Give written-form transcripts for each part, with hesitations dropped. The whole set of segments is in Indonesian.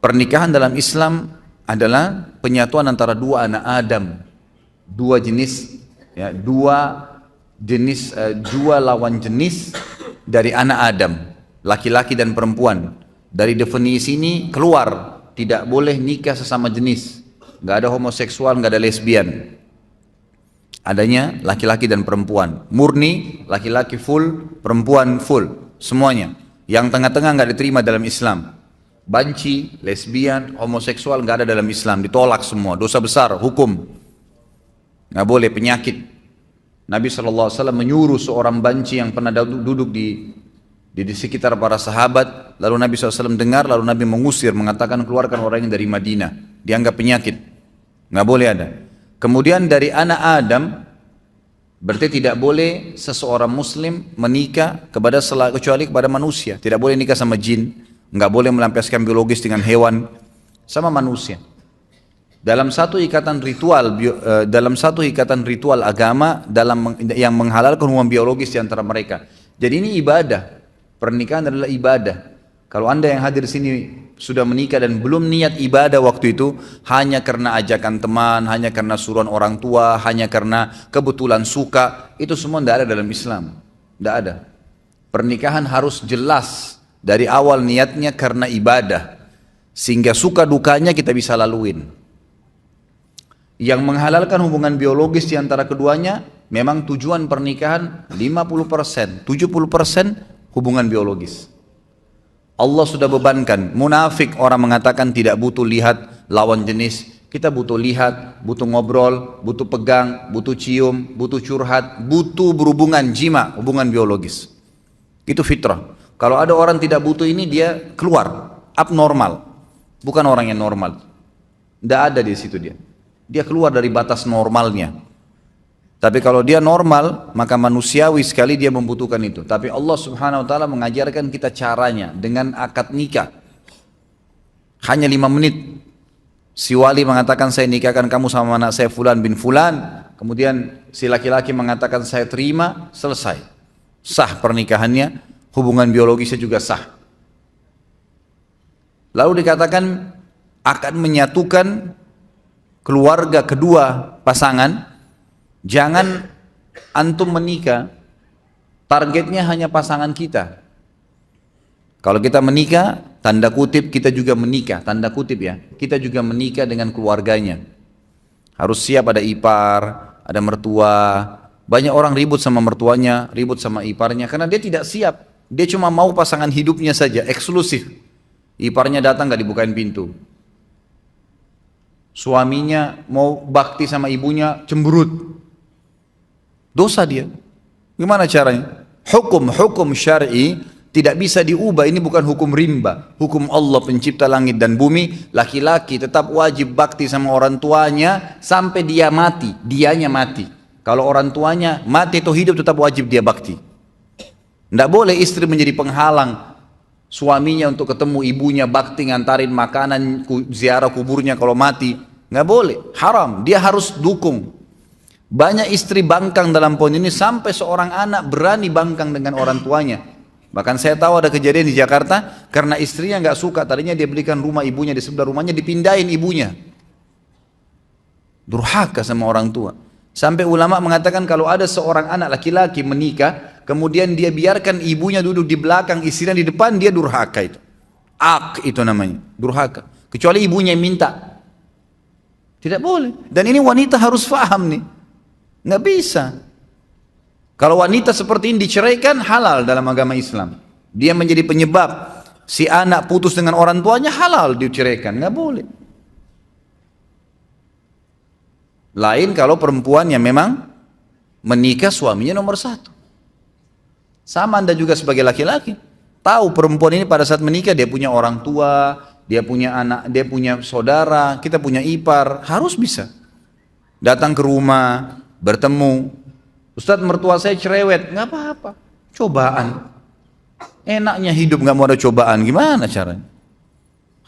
Pernikahan dalam Islam adalah penyatuan antara dua anak Adam, dua jenis, ya, dua lawan jenis dari anak Adam, laki-laki dan perempuan. Dari definisi ini keluar tidak boleh nikah sesama jenis, nggak ada homoseksual, nggak ada lesbian. Adanya laki-laki dan perempuan, murni laki-laki full, perempuan full, semuanya. Yang tengah-tengah nggak diterima dalam Islam. Banci, lesbian, homoseksual nggak ada dalam Islam, ditolak semua, dosa besar, hukum, nggak boleh, penyakit. Nabi SAW menyuruh seorang banci yang pernah duduk di sekitar para sahabat, lalu Nabi SAW dengar, lalu Nabi mengusir, mengatakan keluarkan orang yang dari Madinah, dianggap penyakit, nggak boleh ada. Kemudian dari anak Adam, berarti tidak boleh seseorang muslim menikah kecuali kepada manusia, tidak boleh nikah sama jin, nggak boleh melampiaskan biologis dengan hewan, sama manusia. Dalam satu ikatan ritual agama yang menghalalkan hubungan biologis di antara mereka. Jadi ini ibadah, pernikahan adalah ibadah. Kalau anda yang hadir di sini sudah menikah dan belum niat ibadah waktu itu, hanya karena ajakan teman, hanya karena suruhan orang tua, hanya karena kebetulan suka, itu semua tidak ada dalam Islam, tidak ada. Pernikahan harus jelas dari awal niatnya karena ibadah, sehingga suka dukanya kita bisa laluin. Yang menghalalkan hubungan biologis di antara keduanya, memang tujuan pernikahan 50%, 70% hubungan biologis. Allah sudah bebankan, munafik orang mengatakan tidak butuh lihat lawan jenis, kita butuh lihat, butuh ngobrol, butuh pegang, butuh cium, butuh curhat, butuh berhubungan jima, hubungan biologis. Itu fitrah. Kalau ada orang tidak butuh ini, dia keluar, abnormal, bukan orang yang normal. Tidak ada di situ dia keluar dari batas normalnya. Tapi kalau dia normal, maka manusiawi sekali dia membutuhkan itu. Tapi Allah Subhanahu wa ta'ala mengajarkan kita caranya dengan akad nikah. Hanya 5 menit. Si wali mengatakan saya nikahkan kamu sama anak saya Fulan bin Fulan. Kemudian si laki-laki mengatakan saya terima, selesai. Sah pernikahannya, hubungan biologisnya juga sah. Lalu dikatakan akan menyatukan keluarga kedua pasangan. Jangan antum menikah, targetnya hanya pasangan kita. Kalau kita menikah, tanda kutip kita juga menikah, tanda kutip ya, kita juga menikah dengan keluarganya. Harus siap, ada ipar, ada mertua. Banyak orang ribut sama mertuanya, ribut sama iparnya, karena dia tidak siap. Dia cuma mau pasangan hidupnya saja, eksklusif. Iparnya datang gak dibukain pintu. Suaminya mau bakti sama ibunya, cemberut. Dosa dia. Gimana caranya? Hukum syar'i tidak bisa diubah. Ini bukan hukum rimba. Hukum Allah pencipta langit dan bumi. Laki-laki tetap wajib bakti sama orang tuanya sampai dia mati. Dianya mati. Kalau orang tuanya mati atau hidup, tetap wajib dia bakti. Tidak boleh istri menjadi penghalang suaminya untuk ketemu ibunya, bakti, ngantarin makanan, ziarah kuburnya kalau mati. Nggak boleh, haram. Dia harus dukung. Banyak istri bangkang dalam poin ini, sampai seorang anak berani bangkang dengan orang tuanya. Bahkan saya tahu ada kejadian di Jakarta, karena istrinya nggak suka, tadinya dia belikan rumah ibunya di sebelah rumahnya, dipindahin ibunya. Durhaka sama orang tua. Sampai ulama mengatakan kalau ada seorang anak laki-laki menikah, kemudian dia biarkan ibunya duduk di belakang, istrinya di depan, dia durhaka itu. Itu namanya, durhaka. Kecuali ibunya yang minta. Tidak boleh. Dan ini wanita harus paham nih. Nggak bisa. Kalau wanita seperti ini diceraikan, halal dalam agama Islam. Dia menjadi penyebab si anak putus dengan orang tuanya, halal diceraikan. Nggak boleh. Lain kalau perempuan yang memang menikah suaminya nomor 1. Sama anda juga sebagai laki-laki. Tahu perempuan ini pada saat menikah dia punya orang tua, dia punya anak, dia punya saudara, kita punya ipar, harus bisa datang ke rumah, bertemu. Ustadz, mertua saya cerewet, nggak apa-apa, cobaan. Enaknya hidup nggak mau ada cobaan, gimana caranya?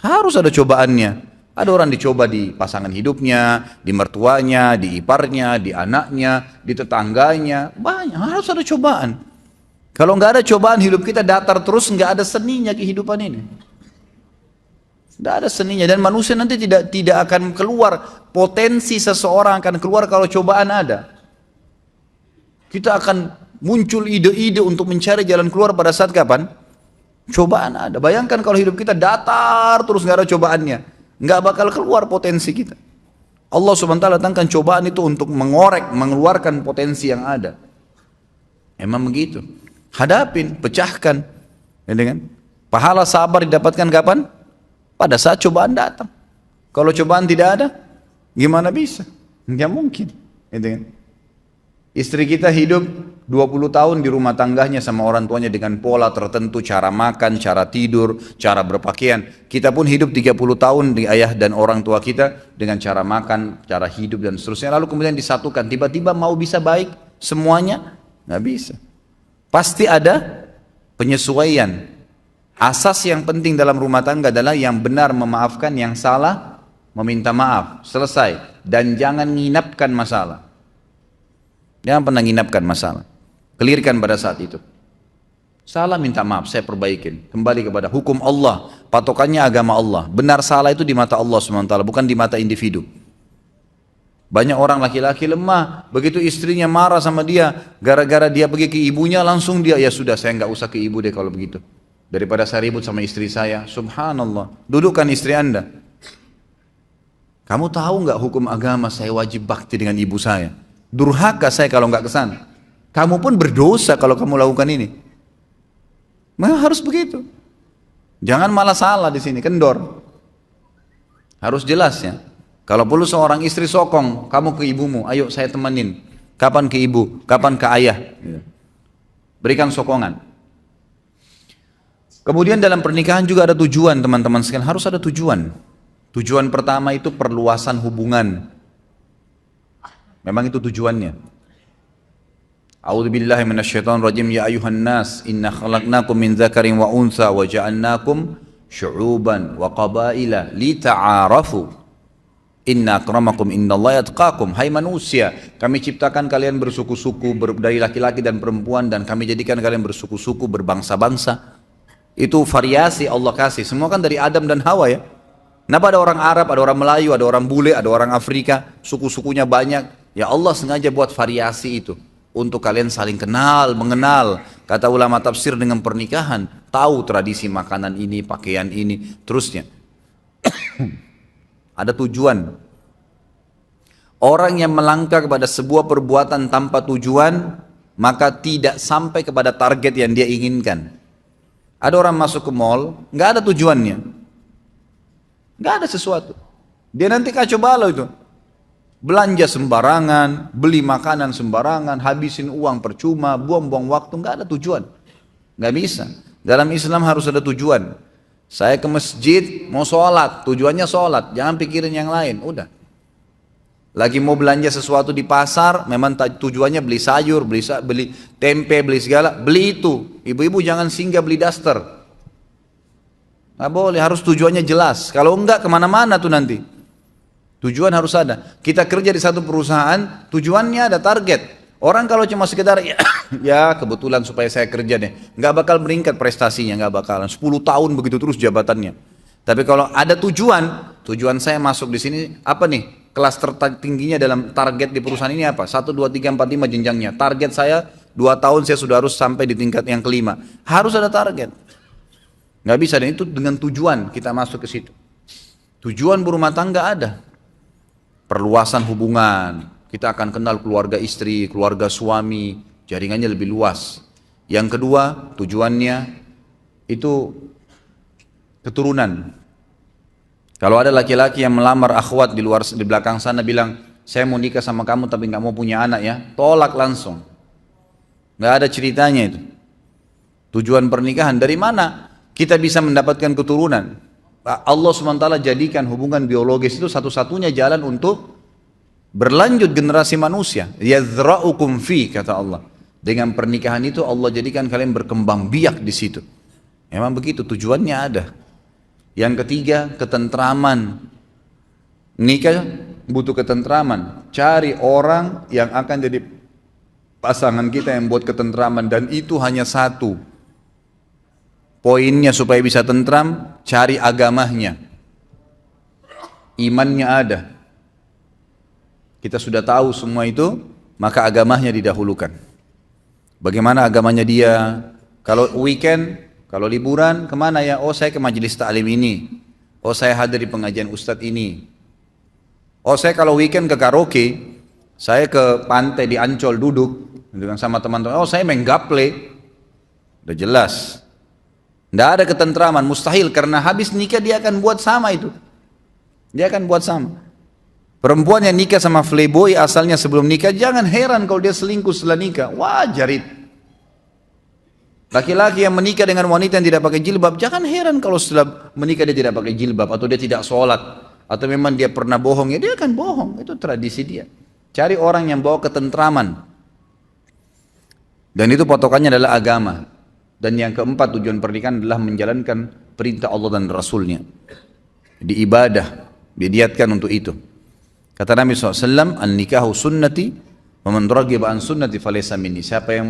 Harus ada cobaannya. Ada orang dicoba di pasangan hidupnya, di mertuanya, di iparnya, di anaknya, di tetangganya, banyak, harus ada cobaan. Kalau nggak ada cobaan, hidup kita datar terus, nggak ada seninya kehidupan ini. Tidak ada seninya, dan manusia nanti tidak akan keluar, potensi seseorang akan keluar kalau cobaan ada. Kita akan muncul ide-ide untuk mencari jalan keluar pada saat kapan? Cobaan ada. Bayangkan kalau hidup kita datar terus nggak ada cobaannya, nggak bakal keluar potensi kita. Allah subhanahu wa ta'ala datangkan cobaan itu untuk mengorek, mengeluarkan potensi yang ada. Emang begitu. Hadapin, pecahkan. Ya, kan? Pahala sabar didapatkan kapan? Pada saat cobaan datang. Kalau cobaan tidak ada, gimana bisa? Nggak mungkin. Ya, kan? Istri kita hidup 20 tahun di rumah tangganya sama orang tuanya dengan pola tertentu, cara makan, cara tidur, cara berpakaian. Kita pun hidup 30 tahun di ayah dan orang tua kita dengan cara makan, cara hidup dan seterusnya. Lalu kemudian disatukan, tiba-tiba mau bisa baik semuanya? Nggak bisa. Pasti ada penyesuaian. Asas yang penting dalam rumah tangga adalah yang benar memaafkan, yang salah meminta maaf. Selesai. Dan jangan nginapkan masalah. Jangan pernah nginapkan masalah. Clearkan pada saat itu. Salah minta maaf, saya perbaikin. Kembali kepada hukum Allah. Patokannya agama Allah. Benar salah itu di mata Allah SWT, bukan di mata individu. Banyak orang laki-laki lemah. Begitu istrinya marah sama dia, gara-gara dia pergi ke ibunya, langsung dia, ya sudah saya nggak usah ke ibu deh kalau begitu. Daripada saya ribut sama istri saya. Subhanallah. Dudukkan istri anda. Kamu tahu nggak hukum agama saya wajib bakti dengan ibu saya? Durhaka saya kalau nggak kesana. Kamu pun berdosa kalau kamu lakukan ini. Memang harus begitu. Jangan malah salah di sini, kendor. Harus jelas ya. Kalau perlu seorang istri sokong, kamu ke ibumu, ayo saya temenin. Kapan ke ibu, kapan ke ayah. Berikan sokongan. Kemudian dalam pernikahan juga ada tujuan teman-teman sekalian, harus ada tujuan. Tujuan pertama itu perluasan hubungan. Memang itu tujuannya. A'udzubillahi minasyaitonirrajim, ya ayuhan nas inna khalaqnakum min dzakarin wa untha wa ja'alnakum syu'uban wa qabaila lita'arafu inna akramakum indallahi atqakum. Hai manusia, kami ciptakan kalian bersuku-suku dari laki-laki dan perempuan, dan kami jadikan kalian bersuku-suku, berbangsa-bangsa. Itu variasi Allah kasih. Semua kan dari Adam dan Hawa ya. Kenapa ada orang Arab, ada orang Melayu, ada orang bule, ada orang Afrika, suku-sukunya banyak. Ya Allah sengaja buat variasi itu untuk kalian saling kenal, mengenal. Kata ulama tafsir, dengan pernikahan tahu tradisi makanan ini, pakaian ini, terusnya. Ada tujuan. Orang yang melangkah kepada sebuah perbuatan tanpa tujuan, maka tidak sampai kepada target yang dia inginkan. Ada orang masuk ke mall, nggak ada tujuannya, nggak ada sesuatu. Dia nanti kacau balau itu, belanja sembarangan, beli makanan sembarangan, habisin uang percuma, buang-buang waktu, nggak ada tujuan, nggak bisa. Dalam Islam harus ada tujuan. Saya ke masjid mau sholat, tujuannya sholat, jangan pikirin yang lain, udah. Lagi mau belanja sesuatu di pasar, memang tujuannya beli sayur, beli tempe, beli segala, beli itu. Ibu-ibu jangan singgah beli daster. Nggak boleh, harus tujuannya jelas. Kalau enggak kemana-mana tuh nanti. Tujuan harus ada. Kita kerja di satu perusahaan, tujuannya ada target. Orang kalau cuma sekedar ya kebetulan supaya saya kerja deh, nggak bakal meningkat prestasinya, nggak bakalan. 10 tahun begitu terus jabatannya. Tapi kalau ada tujuan saya masuk di sini apa nih? Kelas tertingginya dalam target di perusahaan ini apa? 1, 2, 3, 4, 5 jenjangnya. Target saya 2 tahun saya sudah harus sampai di tingkat yang kelima. Harus ada target. Nggak bisa, dan itu dengan tujuan kita masuk ke situ. Tujuan berumah tangga ada. Perluasan hubungan. Kita akan kenal keluarga istri, keluarga suami. Jaringannya lebih luas. Yang kedua, tujuannya itu keturunan. Kalau ada laki-laki yang melamar akhwat di belakang sana bilang, saya mau nikah sama kamu tapi nggak mau punya anak ya, tolak langsung. Nggak ada ceritanya itu. Tujuan pernikahan dari mana kita bisa mendapatkan keturunan? Allah SWT jadikan hubungan biologis itu satu-satunya jalan untuk berlanjut generasi manusia. Yadzra'ukum fi, kata Allah. Dengan pernikahan itu Allah jadikan kalian berkembang biak di situ. Memang begitu, tujuannya ada. Yang ketiga, ketentraman. Nikah butuh ketentraman. Cari orang yang akan jadi pasangan kita yang buat ketentraman, dan itu hanya satu. Poinnya supaya bisa tentram, cari agamanya. imannya ada. Kita sudah tahu semua itu, maka agamanya didahulukan. Bagaimana agamanya dia? Kalau weekend, kalau liburan, kemana ya? Oh saya ke majelis taklim ini. Oh saya hadir di pengajian ustadz ini. Oh saya kalau weekend ke karaoke, saya ke pantai di Ancol duduk dengan sama teman-teman. Oh saya main gaple. Udah jelas. Tidak ada ketentraman, mustahil. Karena habis nikah dia akan buat sama itu. Dia akan buat sama. Perempuan yang nikah sama playboy asalnya sebelum nikah, jangan heran kalau dia selingkuh setelah nikah. Wajar itu. Laki-laki yang menikah dengan wanita yang tidak pakai jilbab, jangan heran kalau setelah menikah dia tidak pakai jilbab, atau dia tidak sholat, atau memang dia pernah bohong, ya dia akan bohong. Itu tradisi dia. Cari orang yang bawa ketentraman. Dan itu patokannya adalah agama. Dan yang keempat, tujuan pernikahan adalah menjalankan perintah Allah dan Rasulnya. Di ibadah, diniatkan untuk itu. Kata Nabi SAW, an-nikahu sunnati, wa man raghiba an sunnati falaysa minni. Siapa yang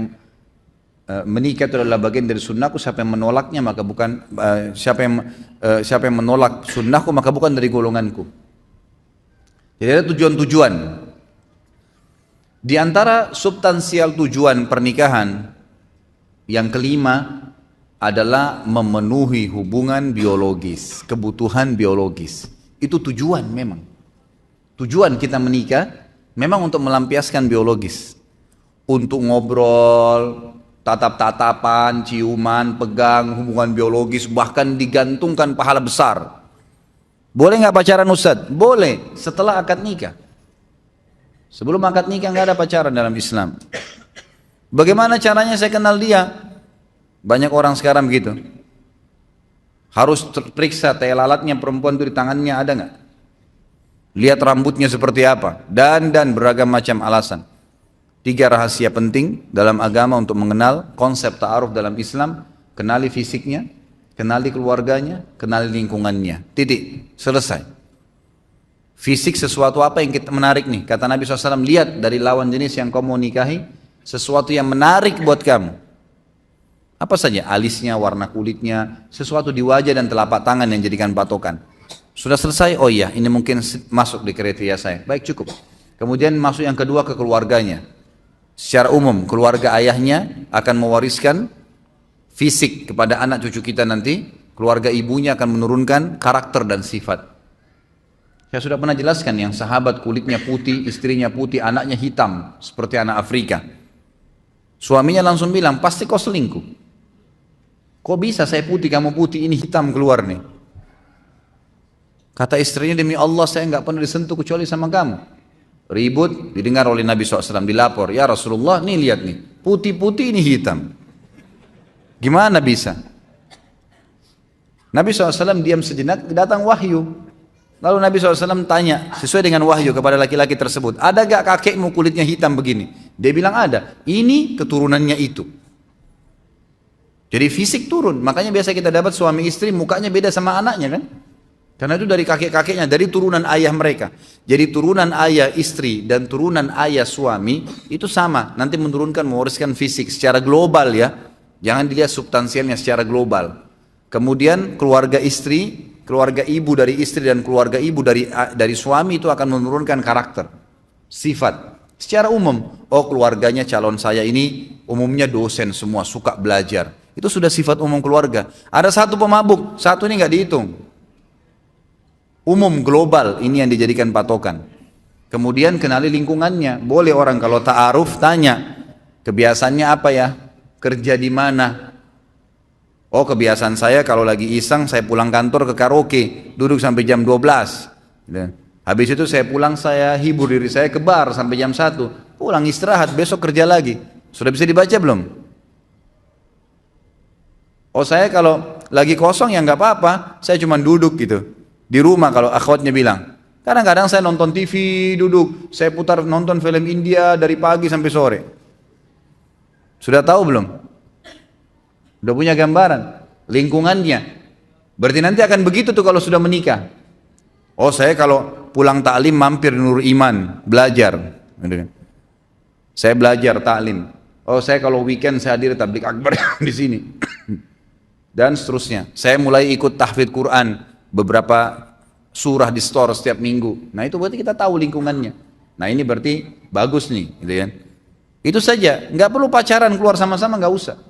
menikah itu adalah bagian dari sunnahku, siapa yang menolaknya maka bukan siapa yang menolak sunnahku maka bukan dari golonganku. Jadi ada tujuan-tujuan. Di antara substansial tujuan pernikahan yang kelima adalah memenuhi hubungan biologis, kebutuhan biologis. Itu tujuan memang. Tujuan kita menikah memang untuk melampiaskan biologis. Untuk ngobrol, tatap-tatapan, ciuman, pegang, hubungan biologis, bahkan digantungkan pahala besar. Boleh nggak pacaran Ustadz? Boleh, setelah akad nikah. Sebelum akad nikah nggak ada pacaran dalam Islam. Bagaimana caranya saya kenal dia? Banyak orang sekarang begitu. Harus periksa tai lalatnya perempuan itu di tangannya ada nggak? Lihat rambutnya seperti apa, dan beragam macam alasan. 3 rahasia penting dalam agama untuk mengenal konsep ta'aruf dalam Islam. Kenali fisiknya, kenali keluarganya, kenali lingkungannya. Titik, selesai. Fisik sesuatu apa yang kita menarik nih? Kata Nabi SAW, lihat dari lawan jenis yang kau mau nikahi, sesuatu yang menarik buat kamu. Apa saja? Alisnya, warna kulitnya, sesuatu di wajah dan telapak tangan yang jadikan patokan. Sudah selesai? Oh iya, ini mungkin masuk di kriteria saya. Baik, cukup. Kemudian masuk yang kedua ke keluarganya. Secara umum, keluarga ayahnya akan mewariskan fisik kepada anak cucu kita nanti. Keluarga ibunya akan menurunkan karakter dan sifat. Saya sudah pernah jelaskan yang sahabat kulitnya putih, istrinya putih, anaknya hitam, seperti anak Afrika. Suaminya langsung bilang, pasti kau selingkuh. Kok bisa saya putih, kamu putih, ini hitam keluar nih. Kata istrinya, demi Allah saya nggak pernah disentuh kecuali sama kamu. Ribut, didengar oleh Nabi SAW, dilapor. Ya Rasulullah, nih lihat nih, putih-putih ini hitam. Gimana bisa? Nabi SAW diam sejenak, datang wahyu. Lalu Nabi SAW tanya, sesuai dengan wahyu kepada laki-laki tersebut, ada gak kakekmu kulitnya hitam begini? Dia bilang ada, ini keturunannya itu. Jadi fisik turun, makanya biasa kita dapat suami istri mukanya beda sama anaknya kan? Karena itu dari kakek-kakeknya, dari turunan ayah mereka. Jadi turunan ayah istri dan turunan ayah suami itu sama. Nanti menurunkan, mewariskan fisik secara global ya. Jangan dilihat substansialnya secara global. Kemudian keluarga istri, keluarga ibu dari istri dan keluarga ibu dari suami itu akan menurunkan karakter, sifat. Secara umum, oh keluarganya calon saya ini umumnya dosen semua, suka belajar. Itu sudah sifat umum keluarga. Ada satu pemabuk, satu ini nggak dihitung. Umum global ini yang dijadikan patokan. Kemudian kenali lingkungannya. Boleh orang kalau ta'aruf tanya, kebiasaannya apa ya? Kerja di mana? Oh kebiasaan saya kalau lagi iseng saya pulang kantor ke karaoke, duduk sampai jam 12. Habis itu saya pulang, saya hibur diri saya ke bar sampai jam 1. Pulang istirahat, besok kerja lagi. Sudah bisa dibaca belum? Oh saya kalau lagi kosong ya nggak apa-apa, saya cuma duduk gitu. Di rumah kalau akhwatnya bilang, kadang-kadang saya nonton TV duduk, saya putar nonton film India dari pagi sampai sore. Sudah tahu belum? Udah punya gambaran lingkungannya. Berarti nanti akan begitu tuh kalau sudah menikah. Oh saya kalau pulang taklim mampir Nur Iman belajar. Saya belajar taklim. Oh saya kalau weekend saya hadir tablik akbar di sini. Dan seterusnya. Saya mulai ikut tahfidz Quran beberapa surah di store setiap minggu. Nah itu berarti kita tahu lingkungannya. Nah ini berarti bagus nih, gitu kan. Itu saja, nggak perlu pacaran keluar sama-sama, nggak usah.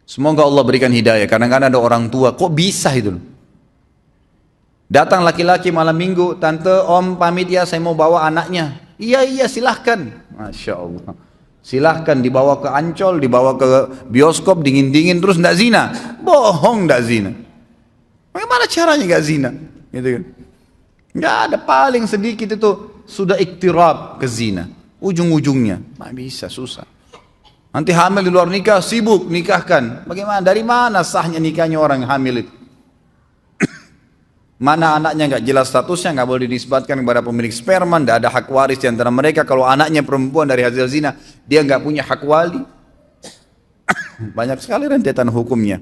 Semoga Allah berikan hidayah. Kadang-kadang ada orang tua, kok bisa itu? Datang laki-laki malam minggu, tante, om pamit ya, saya mau bawa anaknya. Iya silahkan. Masya Allah. Silahkan dibawa ke Ancol, dibawa ke bioskop dingin-dingin terus ndak zina. Bohong, ndak zina. Bagaimana caranya nggak zina? Gitu kan? Nggak ada, paling sedikit itu sudah iktirab ke zina. Ujung-ujungnya, nggak bisa, susah. Nanti hamil di luar nikah, sibuk nikahkan. Bagaimana? Dari mana sahnya nikahnya orang hamil itu? Mana anaknya nggak jelas statusnya, nggak boleh dinisbatkan kepada pemilik sperma, nggak ada hak waris di antara mereka. Kalau anaknya perempuan dari hasil zina, dia nggak punya hak wali. Banyak sekali rentetan hukumnya.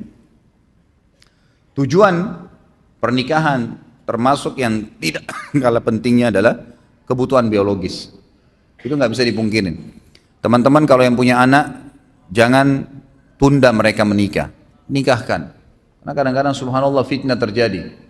Tujuan pernikahan termasuk yang tidak kalah pentingnya adalah kebutuhan biologis. Itu nggak bisa dipungkirin. Teman-teman kalau yang punya anak, jangan tunda mereka menikah, nikahkan. Karena kadang-kadang subhanallah fitnah terjadi.